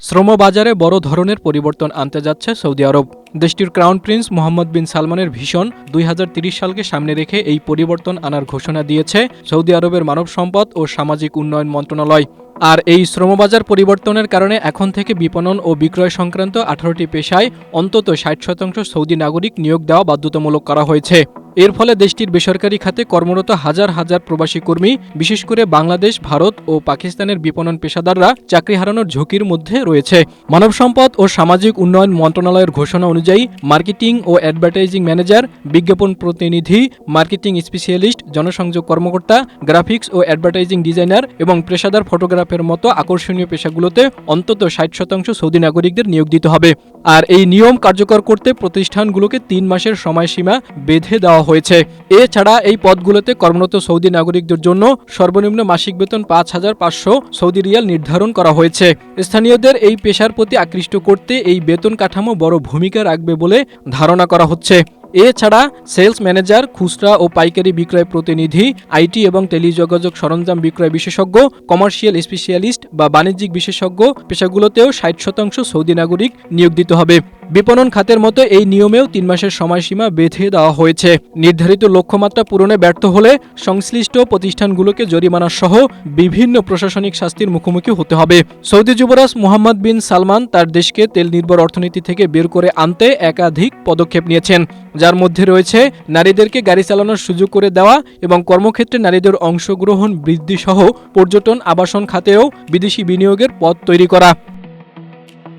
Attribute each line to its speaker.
Speaker 1: শ্রমবাজারে বড় ধরনের পরিবর্তন আনতে যাচ্ছে সৌদি আরব। দেশটির ক্রাউন প্রিন্স মোহাম্মদ বিন সালমানের ভিশন 2030 সালকে সামনে রেখে এই পরিবর্তন আনার ঘোষণা দিয়েছে সৌদি আরবের মানব সম্পদ ও সামাজিক উন্নয়ন মন্ত্রণালয়। আর এই শ্রমবাজার পরিবর্তনের কারণে এখন থেকে বিপণন ও বিক্রয় সংক্রান্ত 18টি পেশায় অন্তত 60% সৌদি নাগরিক নিয়োগ দেওয়া বাধ্যতামূলক করা হয়েছে। এর ফলে দেশটির বেসরকারি খাতে কর্মরত হাজার হাজার প্রবাসী কর্মী, বিশেষ করে বাংলাদেশ, ভারত ও পাকিস্তানের বিপণন পেশাদাররা চাকরি হারানোর ঝুঁকির মধ্যে রয়েছে। মানব সম্পদ ও সামাজিক উন্নয়ন মন্ত্রণালয়ের ঘোষণা অনুযায়ী মার্কেটিং ও অ্যাডভার্টাইজিং ম্যানেজার, বিজ্ঞাপন প্রতিনিধি, মার্কেটিং স্পেশালিস্ট, জনসংযোগ কর্মকর্তা, গ্রাফিক্স ও অ্যাডভার্টাইজিং ডিজাইনার এবং পেশাদার ফটোগ্রাফের মতো আকর্ষণীয় পেশাগুলোতে অন্তত 60% সৌদি নাগরিকদের নিয়োগ দিতে হবে। আর এই নিয়ম কার্যকর করতে প্রতিষ্ঠানগুলোকে 3 মাসের সময়সীমা বেঁধে দেওয়া হয়েছে। এছাড়া এই পদগুলোতে কর্মরত সৌদি নাগরিকদের জন্য সর্বনিম্ন মাসিক বেতন 5,500 সৌদি রিয়াল নির্ধারণ করা হয়েছে। স্থানীয়দের এই পেশার প্রতি আকৃষ্ট করতে এই বেতন কাঠামো বড় ভূমিকা রাখবে বলে ধারণা করা হচ্ছে। এছাড়া সেলস ম্যানেজার, খুচরা ও পাইকারি বিক্রয় প্রতিনিধি, আইটি এবং টেলিযোগাযোগ সরঞ্জাম বিক্রয় বিশেষজ্ঞ, কমার্শিয়াল স্পেশালিস্ট বা বাণিজ্যিক বিশেষজ্ঞ পেশাগুলোতেও 60% সৌদি নাগরিক নিয়োগ দিতে হবে। বিপণন খাতের মতো এই নিয়মেও 3 মাসের সময়সীমা বেঁধে দেওয়া হয়েছে। নির্ধারিত লক্ষ্যমাত্রা পূরণে ব্যর্থ হলে সংশ্লিষ্ট প্রতিষ্ঠানগুলোকে জরিমানা সহ বিভিন্ন প্রশাসনিক শাস্তির মুখোমুখি হতে হবে। সৌদি যুবরাজ মোহাম্মদ বিন সালমান তার দেশকে তেল নির্ভর অর্থনীতি থেকে বের করে আনতে একাধিক পদক্ষেপ নিয়েছেন, যার মধ্যে রয়েছে নারীদেরকে গাড়ি চালানোর সুযোগ করে দেওয়া এবং কর্মক্ষেত্রে নারীদের অংশগ্রহণ বৃদ্ধি সহ পর্যটন, আবাসন খাতেও বিদেশি বিনিয়োগের পথ তৈরি করা।